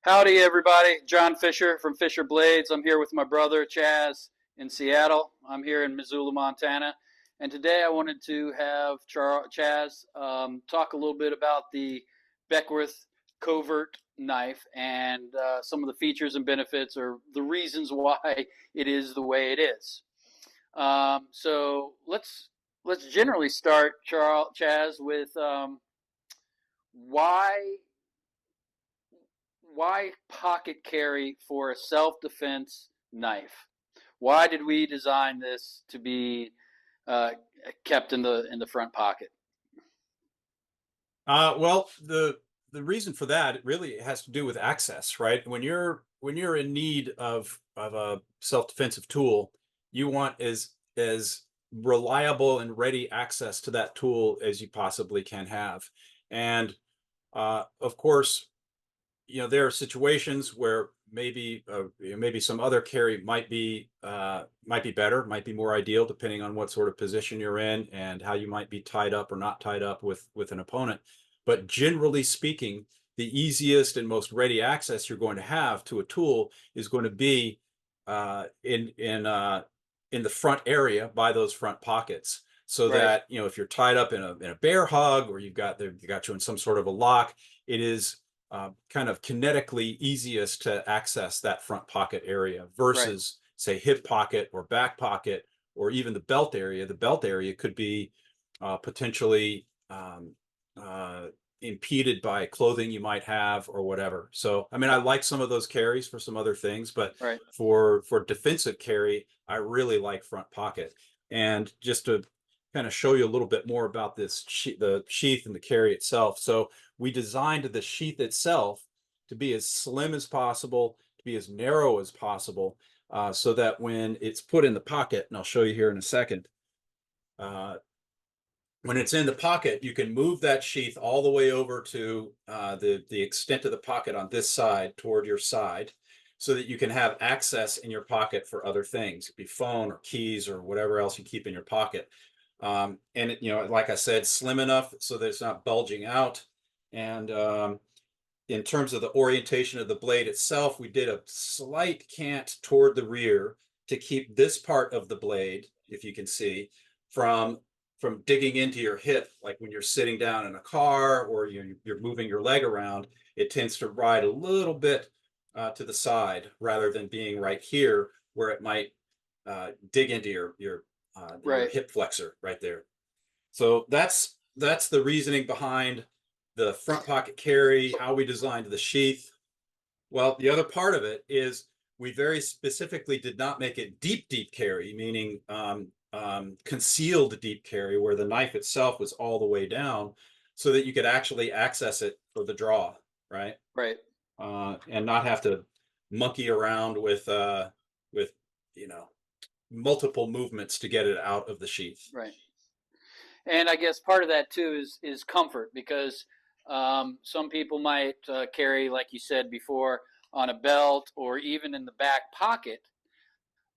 Howdy, everybody. John Fisher from Fisher Blades. I'm here with my brother Chaz in Seattle. I'm here in Missoula, Montana. And today I wanted to have Chaz talk a little bit about the Beckwith Covert knife and some of the features and benefits or the reasons why it is the way it is. So let's generally start, Chaz, with why why pocket carry for a self-defense knife? Why did we design this to be uh, kept in the front pocket? Well, the reason for that it really has to do with access, right? When you're in need of a self-defensive tool, you want as reliable and ready access to that tool as you possibly can have. And of course, there are situations where maybe some other carry might be better, might be more ideal, depending on what sort of position you're in and how you might be tied up or not tied up with an opponent. But generally speaking, the easiest and most ready access you're going to have to a tool is going to be in the front area by those front pockets. So Right, that if you're tied up in a bear hug, or you got you in some sort of a lock, it is kind of kinetically easiest to access that front pocket area right, versus, say, hip pocket or back pocket, or even the belt area. The belt area could be potentially impeded by clothing you might have or whatever. So, I mean, I right, like some of those carries for some other things, but right. for defensive carry, I really like front pocket. And just to kind of show you a little bit more about the sheath and the carry itself. So we designed the sheath itself to be as slim as possible, to be as narrow as possible, so that when it's put in the pocket, and I'll show you here in a second, uh, when it's in the pocket, you can move that sheath all the way over to the extent of the pocket on this side toward your side, so that you can have access in your pocket for other things, it could be phone or keys or whatever else you keep in your pocket. And like I said, slim enough so that it's not bulging out. And in terms of the orientation of the blade itself, we did a slight cant toward the rear to keep this part of the blade, if you can see, from digging into your hip, like when you're sitting down in a car or you're moving your leg around. It tends to ride a little bit to the side rather than being right here where it might dig into your Right. hip flexor right there. So that's the reasoning behind the front pocket carry, how we designed the sheath. Well, the other part of it is we very specifically did not make it deep carry, meaning concealed deep carry, where the knife itself was all the way down, so that you could actually access it for the draw, right? Right. And not have to monkey around with you know multiple movements to get it out of the sheath. Right. And I guess part of that too is comfort because some people might carry, like you said before, on a belt or even in the back pocket,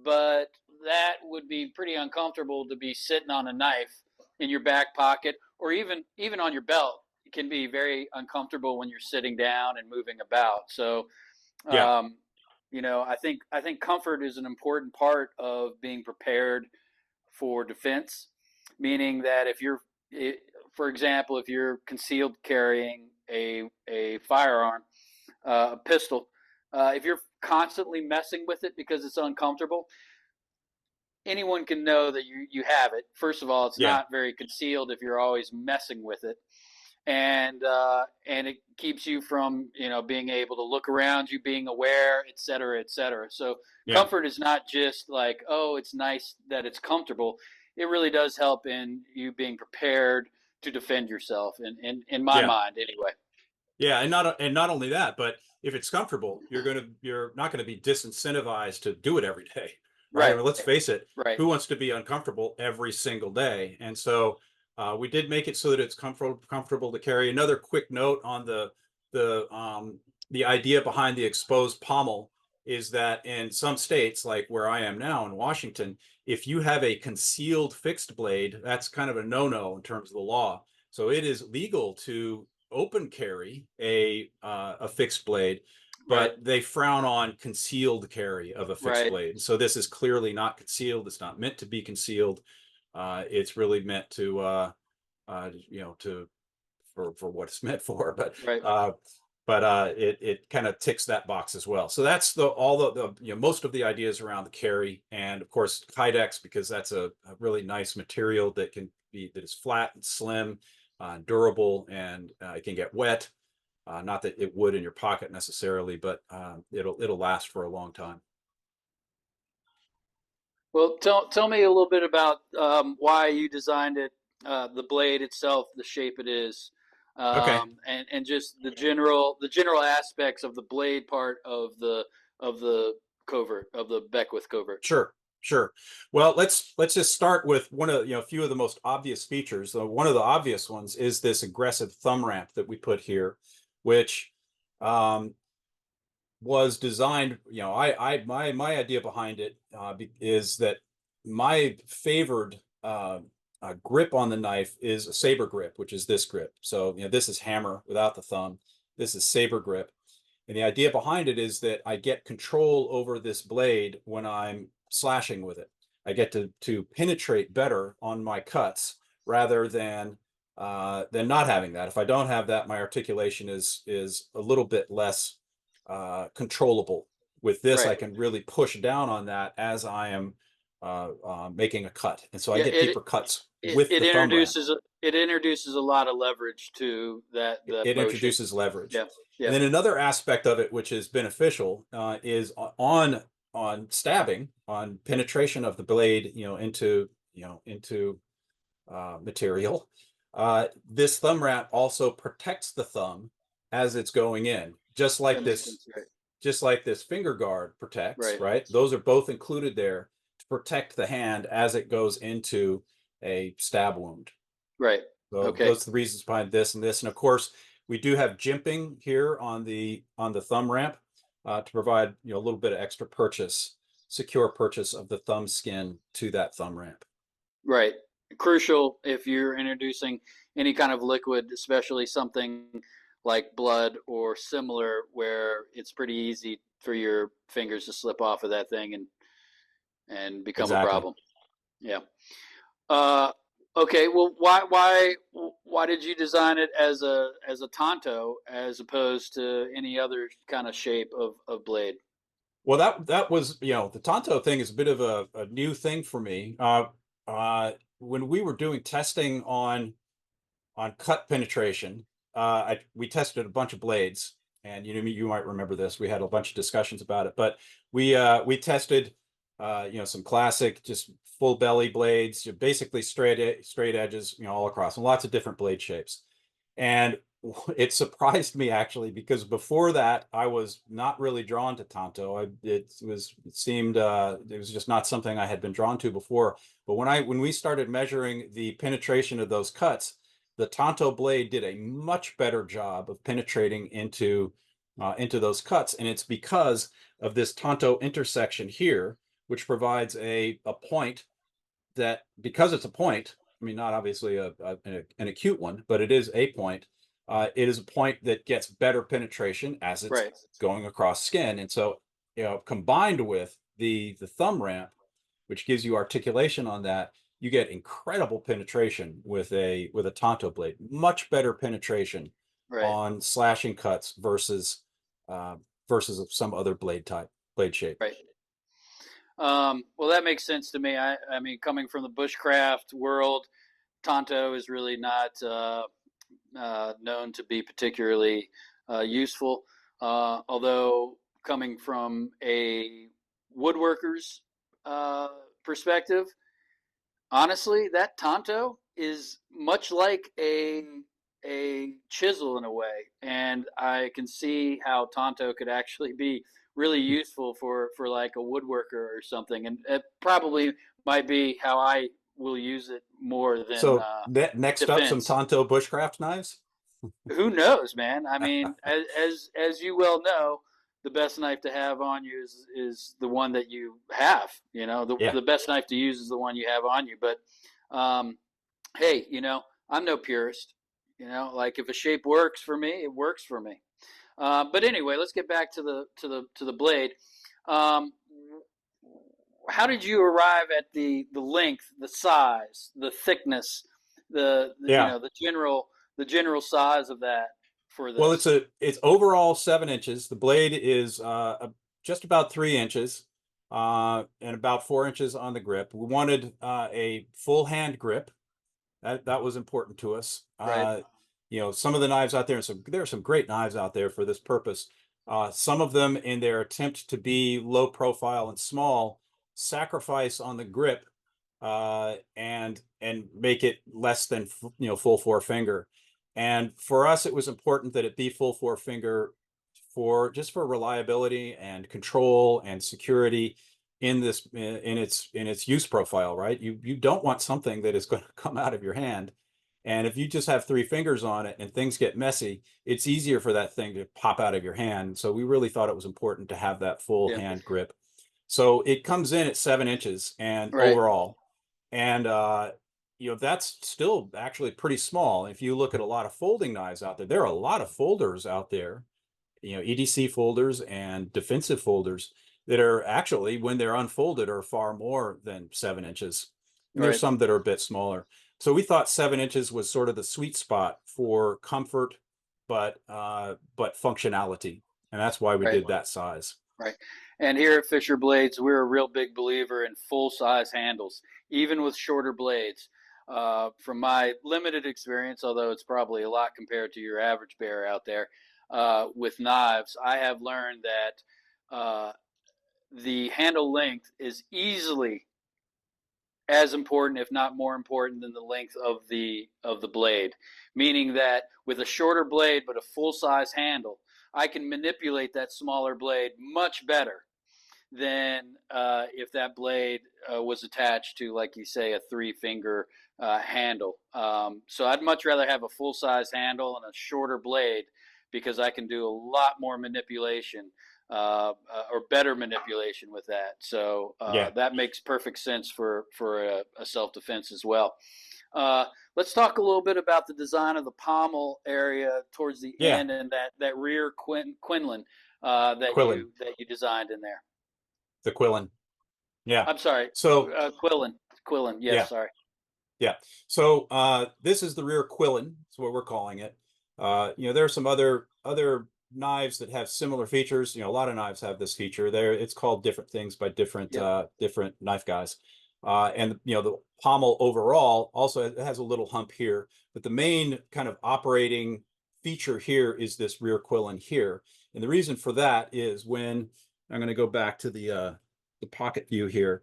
but that would be pretty uncomfortable to be sitting on a knife in your back pocket or even on your belt. It can be very uncomfortable when you're sitting down and moving about. So, Yeah, um, I think comfort is an important part of being prepared for defense, meaning that if you're, for example, if you're concealed carrying a firearm, a pistol, if you're constantly messing with it because it's uncomfortable, anyone can know that you have it. First of all, it's yeah, not very concealed if you're always messing with it, and it keeps you from being able to look around you, being aware, et cetera, et cetera. So yeah, comfort is not just like, oh, it's nice that it's comfortable. It really does help in you being prepared to defend yourself. In my yeah. mind, anyway. Yeah, and not only that, but if it's comfortable, you're not gonna be disincentivized to do it every day, right? I Right. mean, let's face it, Right. who wants to be uncomfortable every single day? And so we did make it so that it's comfortable to carry. Another quick note on the the idea behind the exposed pommel is that in some states, like where I am now in Washington, if you have a concealed fixed blade, that's kind of a no-no in terms of the law. So it is legal to open carry a fixed blade, Right. but they frown on concealed carry of a fixed Right. blade. So this is clearly not concealed. It's not meant to be concealed. It's really meant to, to for what it's meant for. Right. It kind of ticks that box as well. So that's the most of the ideas around the carry, and of course Kydex, because that's a really nice material that is flat and slim, durable, and it can get wet. Not that it would in your pocket necessarily, but it'll last for a long time. Well, tell me a little bit about why you designed it, the blade itself, the shape it is, Okay. and just the general aspects of the blade part of the covert of the Beckwith covert. Sure, sure. Well, let's just start with one of a few of the most obvious features. One of the obvious ones is this aggressive thumb ramp that we put here, which um, was designed. My idea behind it is that my favored grip on the knife is a saber grip, which is this grip. So this is hammer without the thumb. This is saber grip. And the idea behind it is that I get control over this blade when I'm slashing with it. I get to penetrate better on my cuts rather than not having that. If I don't have that, my articulation is a little bit less controllable. With this, I Right. can really push down on that as I am making a cut, and so I Yeah. get It deeper cuts it, with it the thumb ramp. introduces it introduces a lot of leverage to that It motion. introduces leverage. Yeah. And Yeah. then another aspect of it, which is beneficial, is on stabbing, on penetration of the blade, into material. This thumb wrap also protects the thumb as it's going in, That makes sense. Right. just like this finger guard protects, Right. right? Those are both included there to protect the hand as it goes into a stab wound. Right. So Okay. those are the reasons behind this and this. And of course, we do have jimping here on the thumb ramp to provide a little bit of extra secure purchase of the thumb skin to that thumb ramp. Right. Crucial if you're introducing any kind of liquid, especially something like blood or similar, where it's pretty easy for your fingers to slip off of that thing and become a Exactly. problem. Yeah. Uh, okay. Well, why did you design it as a tanto as opposed to any other kind of shape of blade? Well, that was, the Tonto thing is a bit of a new thing for me. When we were doing testing on cut penetration, we tested a bunch of blades, and you might remember this. We had a bunch of discussions about it, but we tested some classic just full belly blades, basically straight edges, all across, and lots of different blade shapes. And it surprised me actually, because before that I was not really drawn to tanto. It was just not something I had been drawn to before. But when we started measuring the penetration of those cuts, the tanto blade did a much better job of penetrating into those cuts, and it's because of this tanto intersection here, which provides a point that, because it's a point, I mean, not obviously an acute one, but it is a point. It is a point that gets better penetration as it's Right. going across skin. And so, combined with the thumb ramp, which gives you articulation on that, you get incredible penetration with a tanto blade. Much better penetration Right. on slashing cuts uh, versus some other blade shape. Right. Well, that makes sense to me. I mean, coming from the bushcraft world, Tonto is really not known to be particularly useful. Although coming from a woodworker's uh, perspective, honestly, that Tonto is much like a chisel in a way, and I can see how Tonto could actually be really useful for like a woodworker or something, and it probably might be how I will use it more than So next up, some defense. tanto bushcraft knives. Who knows, man? I mean, as you well know, the best knife to have on you is the one that you have. You know, the Yeah. the best knife to use is the one you have on you. But hey, I'm no purist. Like if a shape works for me, it works for me. But anyway, let's get back to the blade. Um, how did you arrive at the length, the size, the thickness, you Yeah. know, the general size of that for Well, this? it's overall 7 inches. The blade is just about 3 inches, and about 4 inches on the grip. We wanted a full hand grip. That was important to us. Right, Some of the knives out there, and there are some great knives out there for this purpose. Some of them, in their attempt to be low profile and small, sacrifice on the grip and make it less than full forefinger. And for us, it was important that it be full forefinger for reliability and control and security in its use profile, right? You don't want something that is going to come out of your hand. And if you just have 3 fingers on it and things get messy, it's easier for that thing to pop out of your hand. So we really thought it was important to have that full yeah, hand grip. So it comes in at 7 inches and right, overall. And that's still actually pretty small. If you look at a lot of folding knives out there, there are a lot of folders out there, EDC folders and defensive folders that are actually, when they're unfolded, are far more than 7 inches. And there's right, some that are a bit smaller. So we thought 7 inches was sort of the sweet spot for comfort, but functionality. And that's why we right. did that size. Right. And here at Fisher Blades, we're a real big believer in full size handles, even with shorter blades. From my limited experience, although it's probably a lot compared to your average bear out there, with knives, I have learned that the handle length is easily as important, if not more important, than the length of the blade. Meaning that with a shorter blade but a full size handle, I can manipulate that smaller blade much better than if that blade was attached to, like you say, a 3 finger handle. So I'd much rather have a full size handle and a shorter blade because I can do a lot more manipulation or better manipulation with that. So Yeah. that makes perfect sense for a self defense as well. Uh, let's talk a little bit about the design of the pommel area towards the Yeah. end and that rear quinlan Quillen, that you designed in there. the Quillen. Yeah. I'm sorry, So, Quillen. Quillen. Yes, yeah. sorry. Yeah. So this is the rear quillen. That's what we're calling it. There are some other knives that have similar features. A lot of knives have this feature. It's called different things by Yep. different knife guys. And the pommel overall also has a little hump here, but the main kind of operating feature here is this rear quillen here. And the reason for that is when I'm going to go back to the pocket view here.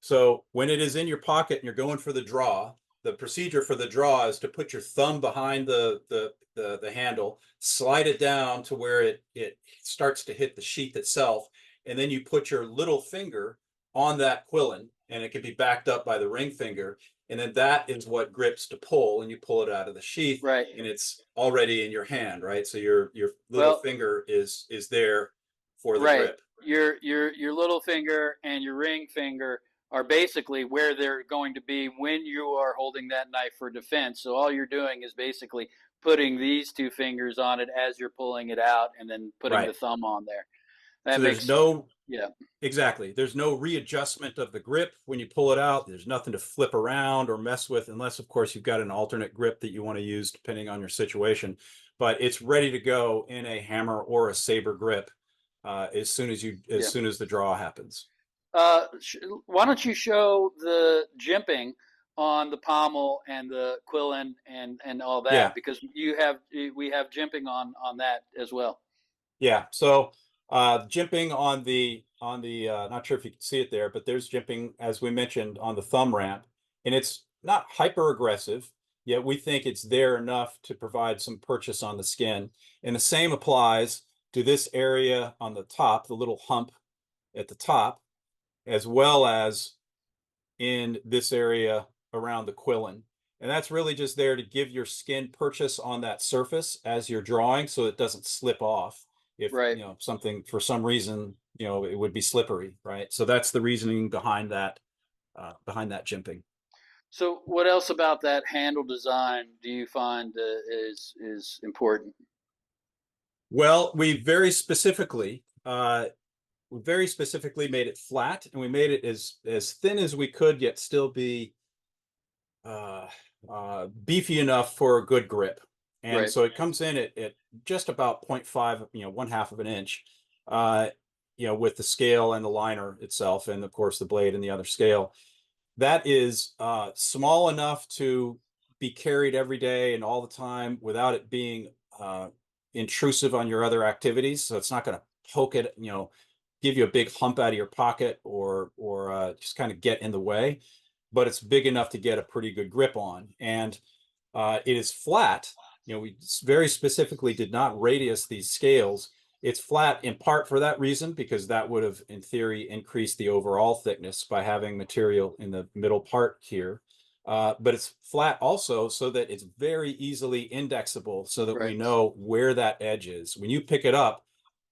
So when it is in your pocket and you're going for the draw, the procedure for the draw is to put your thumb behind the handle, slide it down to where it starts to hit the sheath itself, and then you put your little finger on that quillen, and it can be backed up by the ring finger, and then that is what grips to pull, and you pull it out of the sheath, Right. and it's already in your hand, right? So your little Well, finger is there for the right. grip. Your little finger and your ring finger are basically where they're going to be when you are holding that knife for defense. So all you're doing is basically putting these two fingers on it as you're pulling it out, and then putting the Right. thumb on there. So That there's makes no yeah. Exactly. There's no readjustment of the grip when you pull it out. There's nothing to flip around or mess with, unless, of course, you've got an alternate grip that you want to use depending on your situation. But it's ready to go in a hammer or a saber grip as Yeah. soon as the draw happens. Why don't you show the jimping on the pommel and the quillen and all that, Yeah, because we have jimping on that as well. yeah. So jimping on the not sure if you can see it there, but there's jimping, as we mentioned, on the thumb ramp, and it's not hyper aggressive, yet we think it's there enough to provide some purchase on the skin. And the same applies to this area on the top, the little hump at the top, as well as in this area around the quillen. And that's really just there to give your skin purchase on that surface as you're drawing so it doesn't slip off. If, Right. something for some reason, it would be slippery, right? So that's the reasoning behind that jimping. So, what else about that handle design do you find is important? Well, we very specifically made it flat, and we made it as thin as we could, yet still be uh, beefy enough for a good grip. And Right. so it comes in at just about 0.5, 1/2 of an inch, uh, with the scale and the liner itself, and of course the blade and the other scale. That is small enough to be carried every day and all the time without it being intrusive on your other activities. So it's not going to poke it, give you a big hump out of your pocket or just kind of get in the way. But it's big enough to get a pretty good grip on, and it is flat. We very specifically did not radius these scales. It's flat in part for that reason, because that would have, in theory, increased the overall thickness by having material in the middle part here. But it's flat also so that it's very easily indexable, so that we Right. know where that edge is. When you pick it up,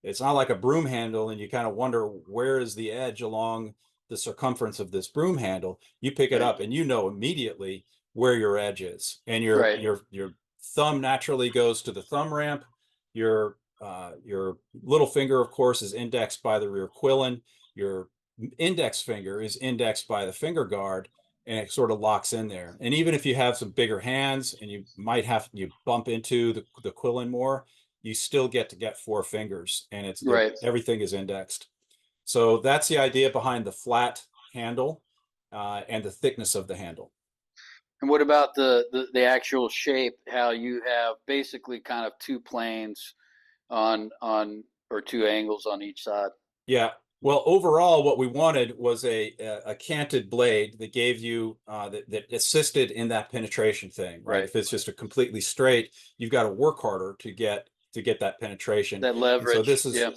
it's not like a broom handle and you kind of wonder where is the edge along the circumference of this broom handle. You pick it Right. up and you know immediately where your edge is, and Right. your thumb naturally goes to the thumb ramp. Your little finger, of course, is indexed by the rear quillen. Your index finger is indexed by the finger guard, and it sort of locks in there. And even if you have some bigger hands and you bump into the quillen more, you still get 4 fingers, and Right. everything is indexed. So that's the idea behind the flat handle and the thickness of the handle. And what about the actual shape? How you have basically kind of two planes on or two angles on each side. Yeah. Well, overall, what we wanted was a canted blade that gave you that assisted in that penetration thing, right? Right. If it's just a completely straight, you've got to work harder to get that penetration. That And so leverage. this is Yeah.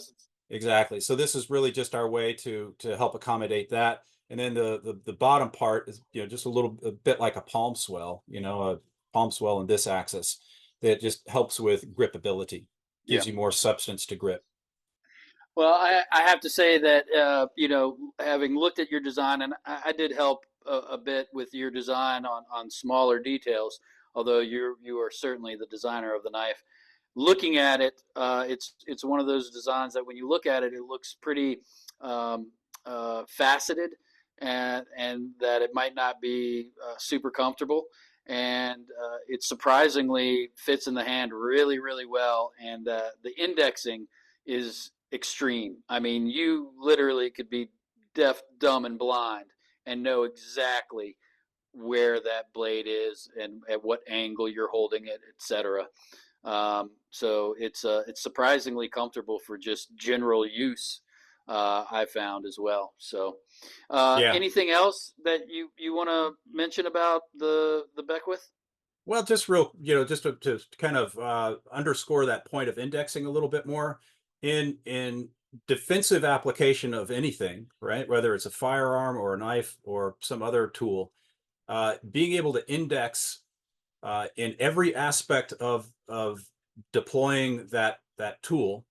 exactly. So this is really just our way to help accommodate that. And then the bottom part is, just a bit like a palm swell, a palm swell in this axis that just helps with gripability, Yeah. gives you more substance to grip. Well, I have to say that having looked at your design, and I did help a bit with your design on smaller details. Although you are certainly the designer of the knife. Looking at it, it's one of those designs that when you look at it, it looks pretty um, faceted, and that it might not be super comfortable. And it surprisingly fits in the hand really, really well. And the indexing is extreme. I mean, you literally could be deaf, dumb, and blind and know exactly where that blade is and at what angle you're holding it, etc. So it's surprisingly comfortable for just general use. I found as well. So, Yeah. anything else that you want to mention about the Beckwith? Well, just to kind of underscore that point of indexing a little bit more, in defensive application of anything, right? Whether it's a firearm or a knife or some other tool, being able to index in every aspect of deploying that tool,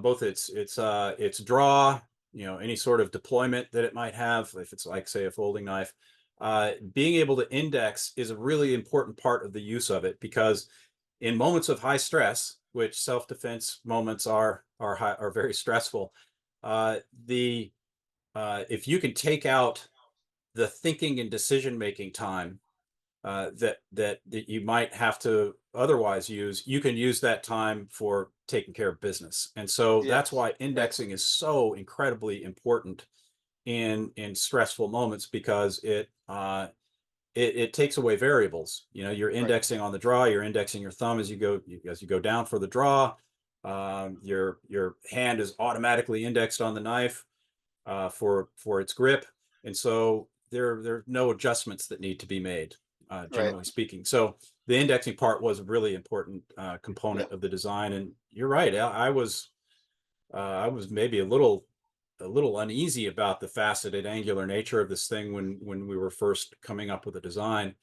both its draw, any sort of deployment that it might have, if it's like, say, a folding knife. Being able to index is a really important part of the use of it, because in moments of high stress, which self-defense moments are very stressful, the if you can take out the thinking and decision-making time that you might have to otherwise use, you can use that time for taking care of business. And so Yeah, that's why right, indexing is so incredibly important in stressful moments, because it takes away variables. You're right, indexing on the draw, you're indexing your thumb as you go down for the draw. Your hand is automatically indexed on the knife for its grip, and so there are no adjustments that need to be made, right. generally speaking. So the indexing part was a really important Yeah, component of the design. And you're right, I was maybe a little uneasy about the faceted angular nature of this thing when we were first coming up with a design,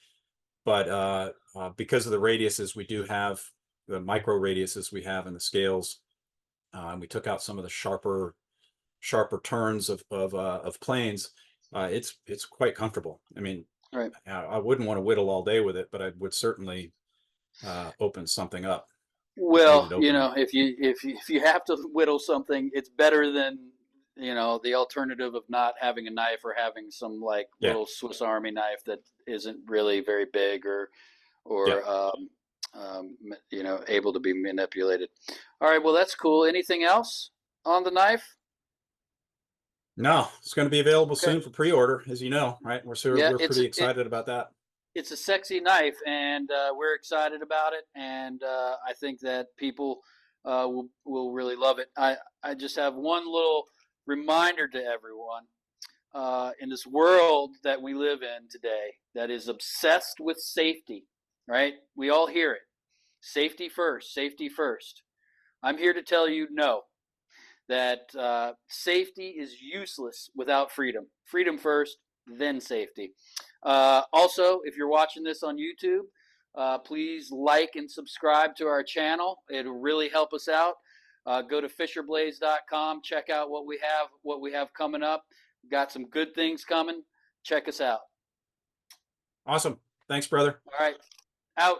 but because of the radiuses we do have, the micro radiuses we have in the scales, and we took out some of the sharper turns of planes, it's quite comfortable. I mean, right. I wouldn't want to whittle all day with it, but I would certainly open something up. made Well, it open up. if you have to whittle something, it's better than the alternative of not having a knife or having some like Yeah, little Swiss Army knife that isn't really very big yeah. or able to be manipulated. All right, well that's cool. Anything else on the knife? No, it's going to be available Okay. soon for pre-order, as you know, right? Yeah, We're pretty excited about that. it's a sexy knife, and we're excited about it. And I think that people will really love it. I just have one little reminder to everyone in this world that we live in today that is obsessed with safety. Right? We all hear it. Safety first. Safety first. I'm here to tell you no. That safety is useless without freedom. Freedom first, then safety. Also, if you're watching this on YouTube, please like and subscribe to our channel. It'll really help us out. Go to fisherblaze.com. Check out what we have coming up. We've got some good things coming. Check us out. Awesome. Thanks, brother. All right, out.